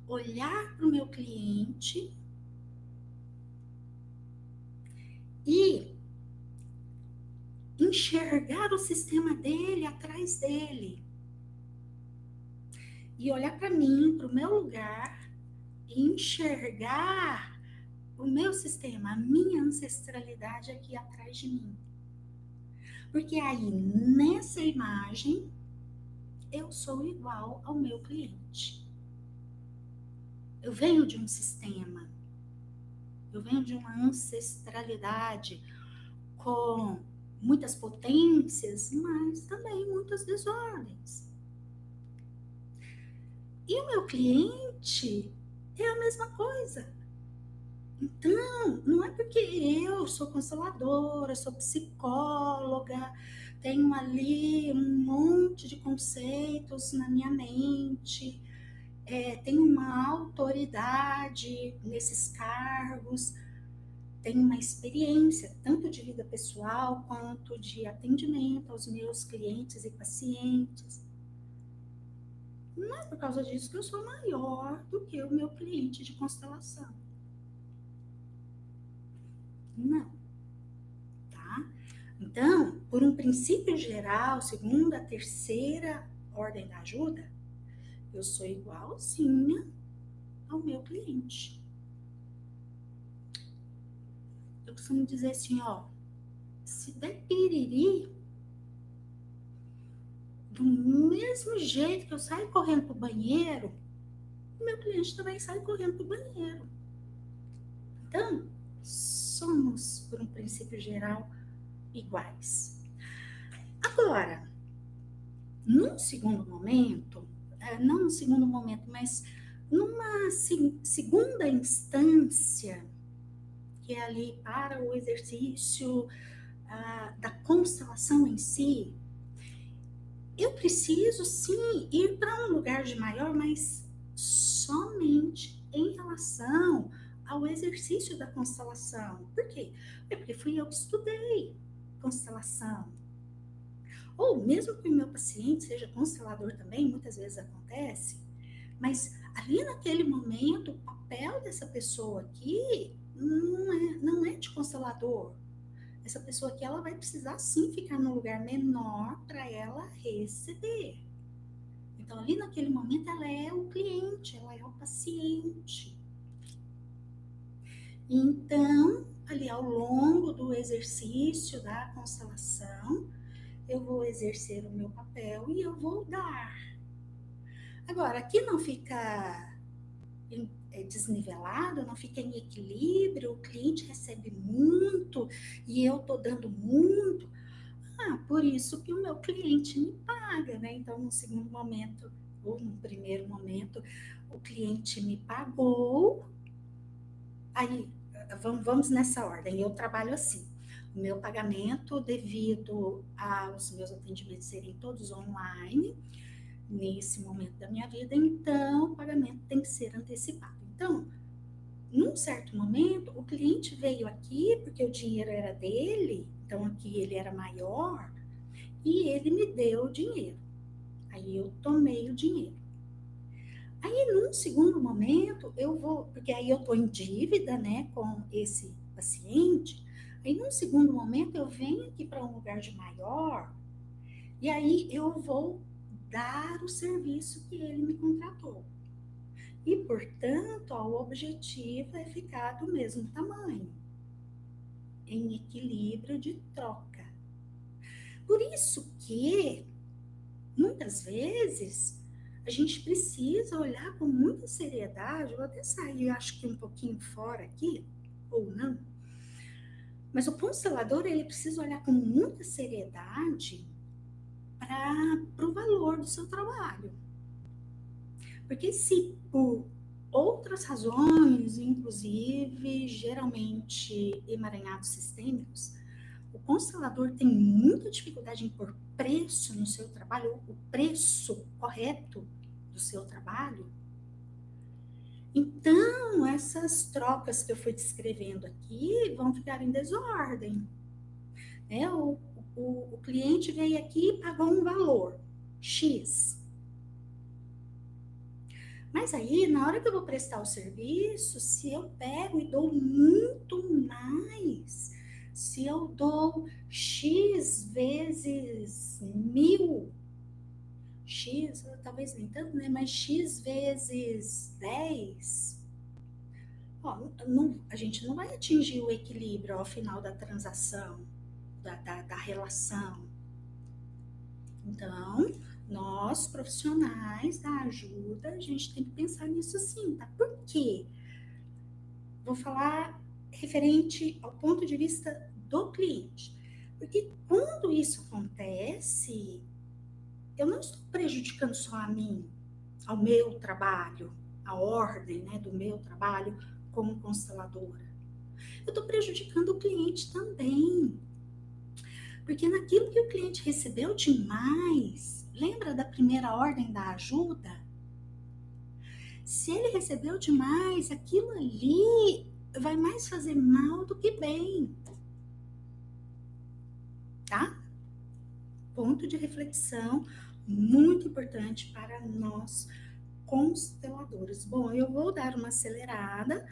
olhar para o meu cliente e enxergar o sistema dele atrás dele. E olhar para mim, para o meu lugar, e enxergar o meu sistema, a minha ancestralidade aqui atrás de mim. Porque aí, nessa imagem, eu sou igual ao meu cliente. Eu venho de um sistema, eu venho de uma ancestralidade com muitas potências, mas também muitas desordens. E o meu cliente é a mesma coisa. Então, não é porque eu sou consteladora, sou psicóloga, tenho ali um monte de conceitos na minha mente, tenho uma autoridade nesses cargos, tenho uma experiência tanto de vida pessoal quanto de atendimento aos meus clientes e pacientes. Não é por causa disso que eu sou maior do que o meu cliente de constelação. Não, tá? Então, por um princípio geral, segundo a terceira ordem da ajuda, eu sou igualzinha ao meu cliente. Eu costumo dizer assim, ó, se der piriri, do mesmo jeito que eu saio correndo pro banheiro, o meu cliente também sai correndo pro banheiro. Então, somos, por um princípio geral, iguais. Agora, num segundo momento, não num segundo momento, mas numa segunda instância, que é ali para o exercício da constelação em si, eu preciso sim ir para um lugar de maior, mas somente em relação ao exercício da constelação. Por quê? Porque fui eu que estudei constelação. Ou mesmo que o meu paciente seja constelador também, muitas vezes acontece, mas ali naquele momento, o papel dessa pessoa aqui não é de constelador. Essa pessoa aqui, ela vai precisar sim ficar num lugar menor para ela receber. Então, ali naquele momento, ela é o cliente, ela é o paciente. Então, ali ao longo do exercício da constelação, eu vou exercer o meu papel e eu vou dar. Agora, aqui não fica desnivelado, não fica em equilíbrio, o cliente recebe muito e eu tô dando muito. Por isso que o meu cliente me paga, né? Então, no segundo momento, ou no primeiro momento, o cliente me pagou. Aí, vamos nessa ordem, eu trabalho assim. O meu pagamento, devido aos meus atendimentos serem todos online, nesse momento da minha vida, então o pagamento tem que ser antecipado. Então, num certo momento, o cliente veio aqui porque o dinheiro era dele, então aqui ele era maior, e ele me deu o dinheiro. Aí eu tomei o dinheiro. Aí, num segundo momento, eu vou, porque aí eu estou em dívida, né, com esse paciente. Aí, num segundo momento, eu venho aqui para um lugar de maior, e aí eu vou dar o serviço que ele me contratou. E, portanto, ó, o objetivo é ficar do mesmo tamanho, em equilíbrio de troca. Por isso que, muitas vezes, a gente precisa olhar com muita seriedade. Vou até sair, acho que um pouquinho fora aqui, ou não. Mas o constelador, ele precisa olhar com muita seriedade para o valor do seu trabalho. Porque se por outras razões, inclusive geralmente emaranhados sistêmicos, o constelador tem muita dificuldade em pôr preço no seu trabalho, o preço correto do seu trabalho, então essas trocas que eu fui descrevendo aqui vão ficar em desordem. O cliente veio aqui e pagou um valor X. Mas aí, na hora que eu vou prestar o serviço, se eu pego e dou muito mais, se eu dou X vezes 1000, X, talvez nem tanto, né? Mas X vezes 10, ó, a gente não vai atingir o equilíbrio ao final da transação, da relação. Então, nós, profissionais da ajuda, a gente tem que pensar nisso sim, tá? Por quê? Vou falar referente ao ponto de vista do cliente. Porque quando isso acontece, eu não estou prejudicando só a mim, ao meu trabalho, a ordem, né, do meu trabalho como consteladora. Eu estou prejudicando o cliente também. Porque naquilo que o cliente recebeu demais, lembra da primeira ordem da ajuda? Se ele recebeu demais, aquilo ali vai mais fazer mal do que bem. Tá? Ponto de reflexão muito importante para nós consteladores. Bom, eu vou dar uma acelerada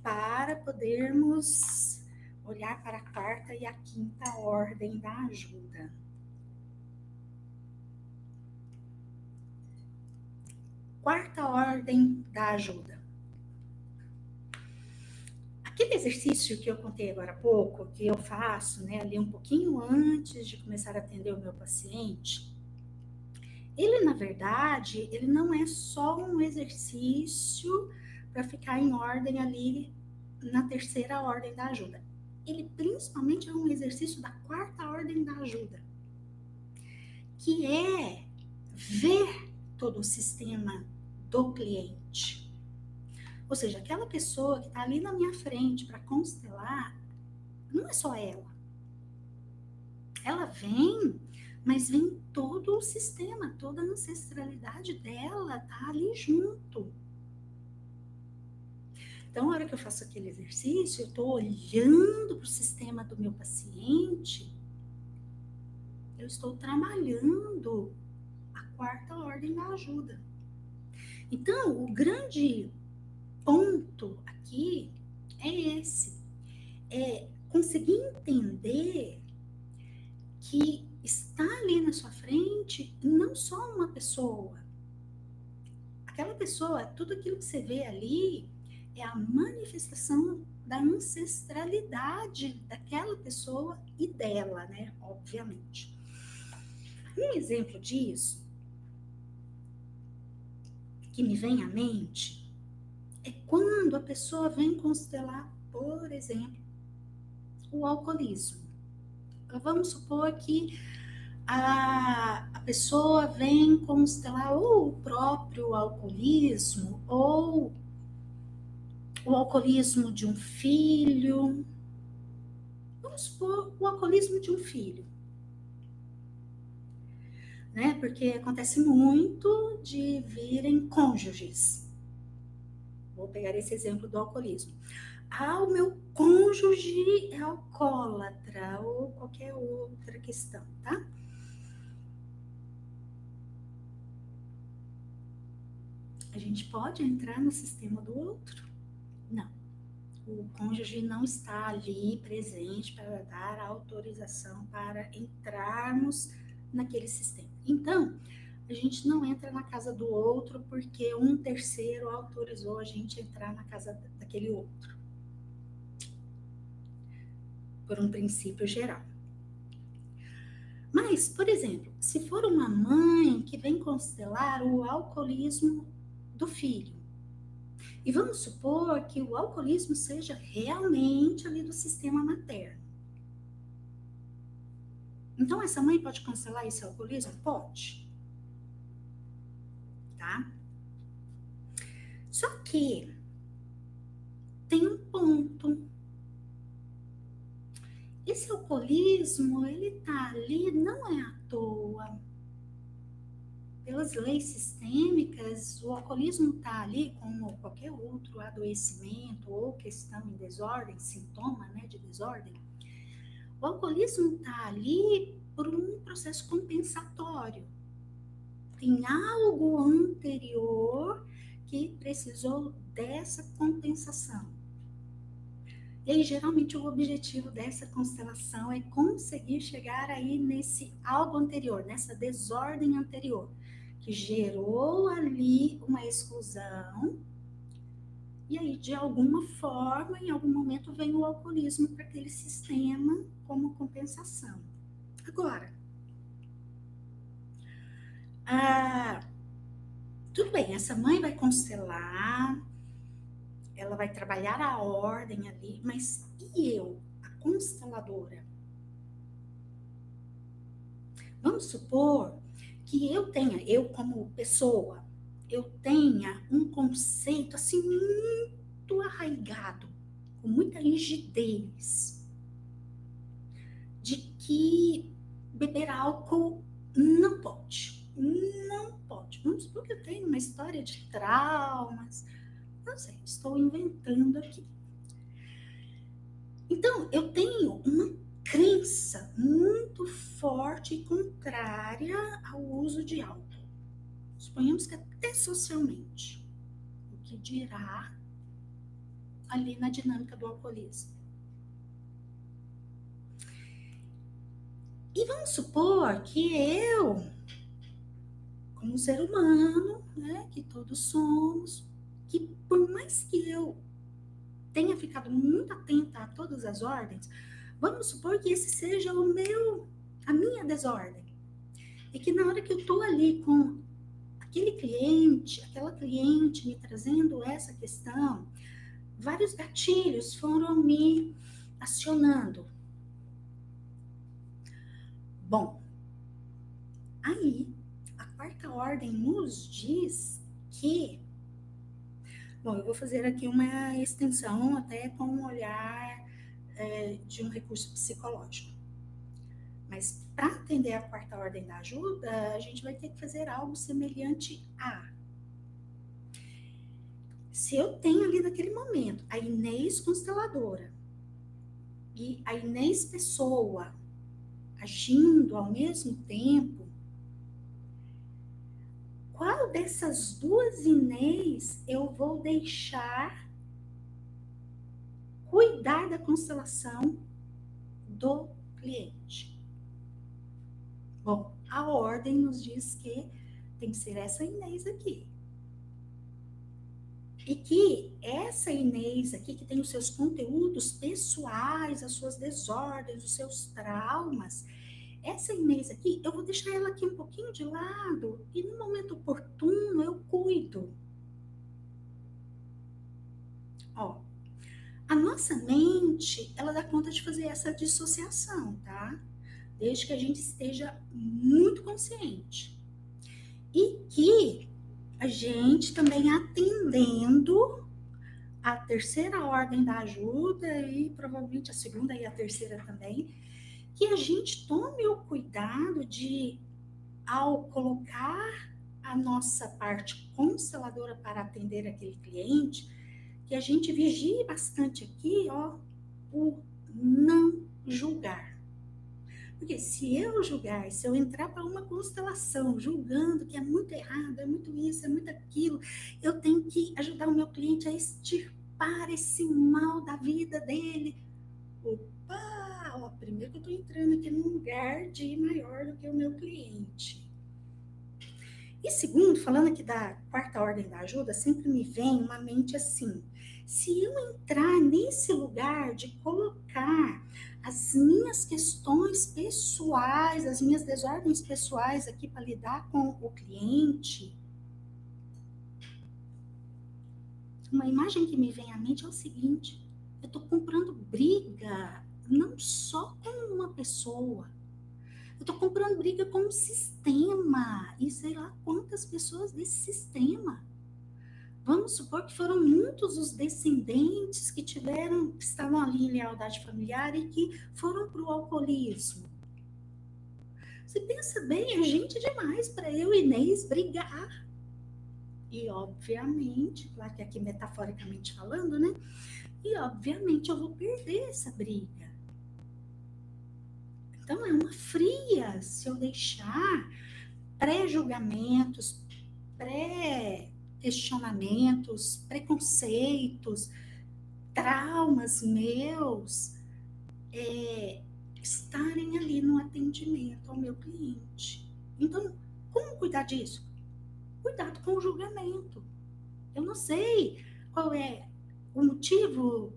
para podermos olhar para a quarta e a quinta ordem da ajuda. Quarta ordem da ajuda. Aquele exercício que eu contei agora há pouco, que eu faço, né, ali um pouquinho antes de começar a atender o meu paciente, ele, na verdade, ele não é só um exercício para ficar em ordem ali na terceira ordem da ajuda. Ele principalmente é um exercício da quarta ordem da ajuda, que é ver todo o sistema do cliente. Ou seja, aquela pessoa que está ali na minha frente para constelar, não é só ela. Ela vem, mas vem todo o sistema, toda a ancestralidade dela tá ali junto. Então, na hora que eu faço aquele exercício, eu estou olhando para o sistema do meu paciente, eu estou trabalhando a quarta ordem da ajuda. Então, o grande ponto aqui é esse, é conseguir entender que está ali na sua frente não só uma pessoa. Aquela pessoa, tudo aquilo que você vê ali é a manifestação da ancestralidade daquela pessoa e dela, né? Obviamente. Um exemplo disso que me vem à mente é quando a pessoa vem constelar, por exemplo, o alcoolismo. Vamos supor que a pessoa vem constelar ou o próprio alcoolismo ou o alcoolismo de um filho. Vamos supor o alcoolismo de um filho. Né? Porque acontece muito de virem cônjuges. Vou pegar esse exemplo do alcoolismo. Ah, o meu cônjuge é alcoólatra ou qualquer outra questão, tá? A gente pode entrar no sistema do outro? Não. O cônjuge não está ali presente para dar autorização para entrarmos naquele sistema. Então, a gente não entra na casa do outro porque um terceiro autorizou a gente entrar na casa daquele outro. Por um princípio geral. Mas Mas, por exemplo, se for uma mãe que vem constelar o alcoolismo do filho, e vamos supor que o alcoolismo seja realmente ali do sistema materno. Então, essa mãe pode cancelar esse alcoolismo? Pode. Tá? Só que tem um ponto. Esse alcoolismo, ele tá ali, não é à toa. Pelas leis sistêmicas, o alcoolismo está ali como qualquer outro adoecimento ou questão em desordem, sintoma, né, de desordem. O alcoolismo está ali por um processo compensatório. Tem algo anterior que precisou dessa compensação. E aí, geralmente, o objetivo dessa constelação é conseguir chegar aí nesse algo anterior, nessa desordem anterior, que gerou ali uma exclusão, e aí, de alguma forma, em algum momento, vem o alcoolismo para aquele sistema como compensação. Agora, tudo bem, essa mãe vai constelar, ela vai trabalhar a ordem ali, mas e eu, a consteladora? Vamos supor que eu como pessoa, eu tenha um conceito assim muito arraigado, com muita rigidez, de que beber álcool não pode. Não pode. Vamos supor que eu tenho uma história de traumas. Não sei, estou inventando aqui. Então, eu tenho uma crença muito forte e contrária ao uso de álcool. Suponhamos que até socialmente. O que dirá ali na dinâmica do alcoolismo. E vamos supor que eu, como ser humano, né, que todos somos, que por mais que eu tenha ficado muito atenta a todas as ordens, vamos supor que esse seja a minha desordem. E que na hora que eu estou ali com aquele cliente, aquela cliente me trazendo essa questão, vários gatilhos foram me acionando. Bom, aí a quarta ordem nos diz que, bom, eu vou fazer aqui uma extensão até com um olhar de um recurso psicológico. Mas para atender a quarta ordem da ajuda, a gente vai ter que fazer algo semelhante a. Se eu tenho ali naquele momento a Inês consteladora e a Inês pessoa agindo ao mesmo tempo, qual dessas duas Inês eu vou deixar cuidar da constelação do cliente? Bom, a ordem nos diz que tem que ser essa Inês aqui. E que essa Inês aqui, que tem os seus conteúdos pessoais, as suas desordens, os seus traumas, essa Inês aqui, eu vou deixar ela aqui um pouquinho de lado e no momento oportuno eu cuido. Ó, a nossa mente, ela dá conta de fazer essa dissociação, tá? Desde que a gente esteja muito consciente. E que a gente também atendendo a terceira ordem da ajuda e provavelmente a segunda e a terceira também, que a gente tome o cuidado de, ao colocar a nossa parte consteladora para atender aquele cliente, que a gente vigie bastante aqui, ó, o não julgar. Porque se eu julgar, se eu entrar para uma constelação julgando que é muito errado, é muito isso, é muito aquilo, eu tenho que ajudar o meu cliente a extirpar esse mal da vida dele. Opa, ó, primeiro que eu estou entrando aqui num lugar de maior do que o meu cliente. E segundo, falando aqui da quarta ordem da ajuda, sempre me vem uma mente assim, se eu entrar nesse lugar de colocar as minhas questões questões pessoais, as minhas desordens pessoais aqui para lidar com o cliente, uma imagem que me vem à mente é o seguinte: eu estou comprando briga não só com uma pessoa, eu estou comprando briga com um sistema, e sei lá quantas pessoas desse sistema. Vamos supor que foram muitos os descendentes que estavam ali em lealdade familiar e que foram para o alcoolismo. Você pensa bem, é gente demais para eu e Inês brigar. E obviamente, claro que aqui metaforicamente falando, né? E obviamente eu vou perder essa briga. Então é uma fria se eu deixar pré-julgamentos, pré-questionamentos, preconceitos, traumas meus estarem ali no atendimento ao meu cliente. Então, como cuidar disso? Cuidado com o julgamento. Eu não sei qual é o motivo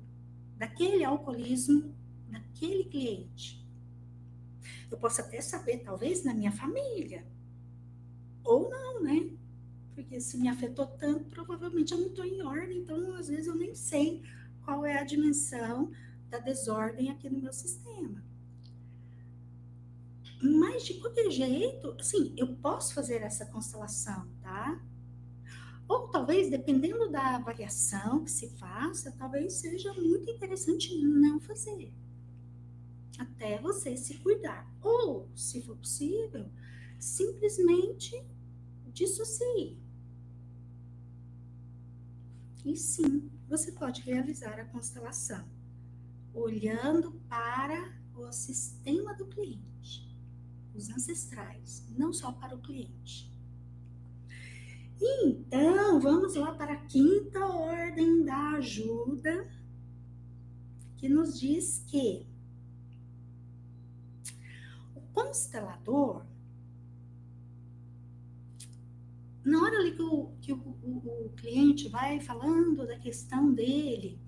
daquele alcoolismo daquele cliente. Eu posso até saber, talvez, na minha família. Ou não, né? Porque se me afetou tanto, provavelmente eu não estou em ordem, então às vezes eu nem sei qual é a dimensão da desordem aqui no meu sistema. Mas de qualquer jeito, assim, eu posso fazer essa constelação, tá? Ou talvez, dependendo da avaliação que se faça, talvez seja muito interessante não fazer. Até você se cuidar. Ou, se for possível, simplesmente dissocie. E sim, você pode realizar a constelação olhando para o sistema do cliente, os ancestrais, não só para o cliente. Então, vamos lá para a quinta ordem da ajuda, que nos diz que o constelador, na hora ali que o cliente vai falando da questão dele,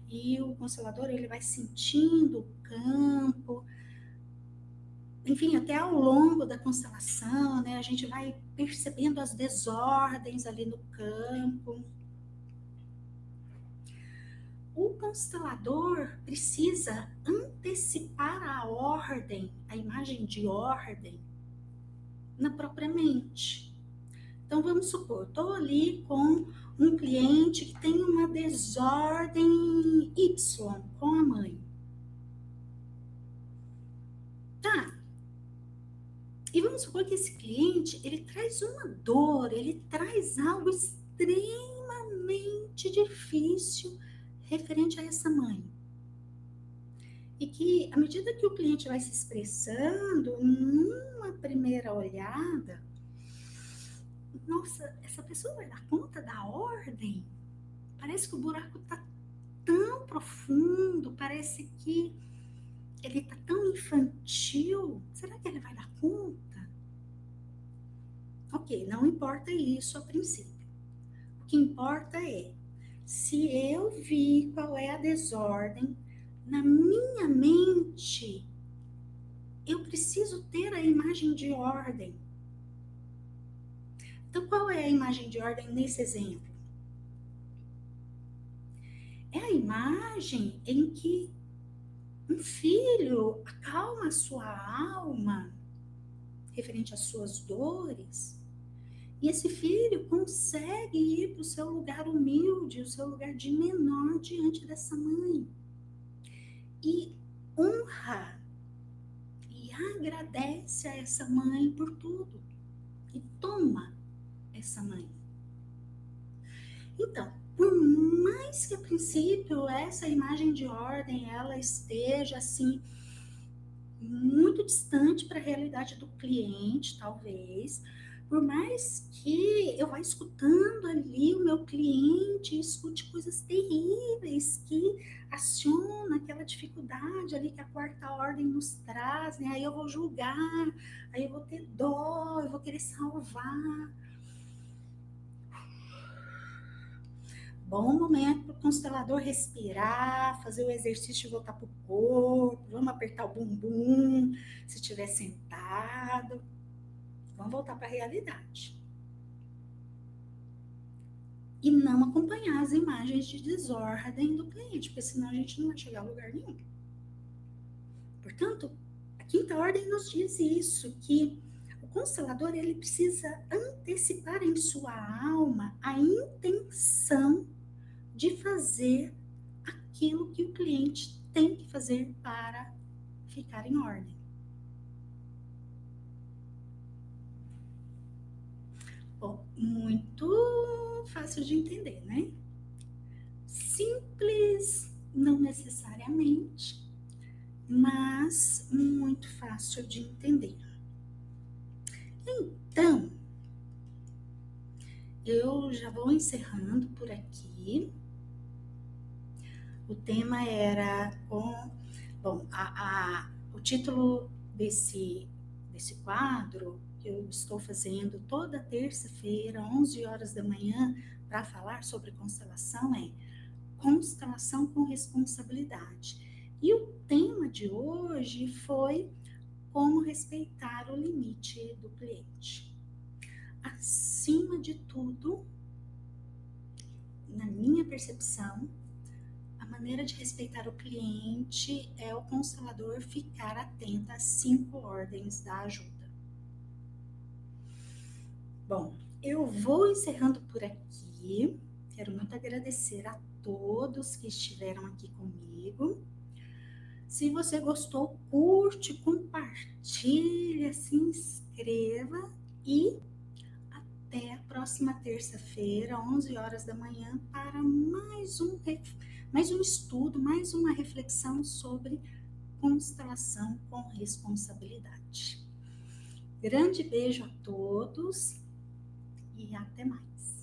e o constelador ele vai sentindo o campo, enfim, até ao longo da constelação, né, a gente vai percebendo as desordens ali no campo. O constelador precisa antecipar a ordem, a imagem de ordem, na própria mente. Então, vamos supor, estou ali com um cliente que tem uma desordem Y com a mãe. Tá. E vamos supor que esse cliente, ele traz uma dor, ele traz algo extremamente difícil referente a essa mãe. E que, à medida que o cliente vai se expressando, numa primeira olhada, nossa, essa pessoa vai dar conta da ordem? Parece que o buraco está tão profundo, parece que ele está tão infantil. Será que ele vai dar conta? Ok, não importa isso a princípio. O que importa é, se eu vi qual é a desordem, na minha mente, eu preciso ter a imagem de ordem. Então, qual é a imagem de ordem nesse exemplo? É a imagem em que um filho acalma a sua alma, referente às suas dores, e esse filho consegue ir para o seu lugar humilde, o seu lugar de menor diante dessa mãe. E honra e agradece a essa mãe por tudo. E toma essa mãe. Então, por mais que a princípio essa imagem de ordem ela esteja assim muito distante para a realidade do cliente, talvez, por mais que eu vá escutando ali o meu cliente, escute coisas terríveis que acionam aquela dificuldade ali que a quarta ordem nos traz, né? Aí eu vou julgar, aí eu vou ter dó, eu vou querer salvar. Bom momento para o constelador respirar, fazer o exercício de voltar para o corpo, vamos apertar o bumbum, se estiver sentado, vamos voltar para a realidade. E não acompanhar as imagens de desordem do cliente, porque senão a gente não vai chegar a lugar nenhum. Portanto, a quinta ordem nos diz isso, que o constelador ele precisa antecipar em sua alma a intenção de fazer aquilo que o cliente tem que fazer para ficar em ordem. Bom, muito fácil de entender, né? Simples, não necessariamente, mas muito fácil de entender. Então, eu já vou encerrando por aqui. O tema era o título desse quadro que eu estou fazendo toda terça-feira, 11 horas da manhã, para falar sobre constelação é Constelação com Responsabilidade. E o tema de hoje foi como respeitar o limite do cliente. Acima de tudo, na minha percepção, a maneira de respeitar o cliente é o constelador ficar atento às 5 ordens da ajuda. Bom, eu vou encerrando por aqui. Quero muito agradecer a todos que estiveram aqui comigo. Se você gostou, curte, compartilha, se inscreva e até a próxima terça-feira, 11 horas da manhã, para mais um estudo, mais uma reflexão sobre constelação com responsabilidade. Grande beijo a todos e até mais.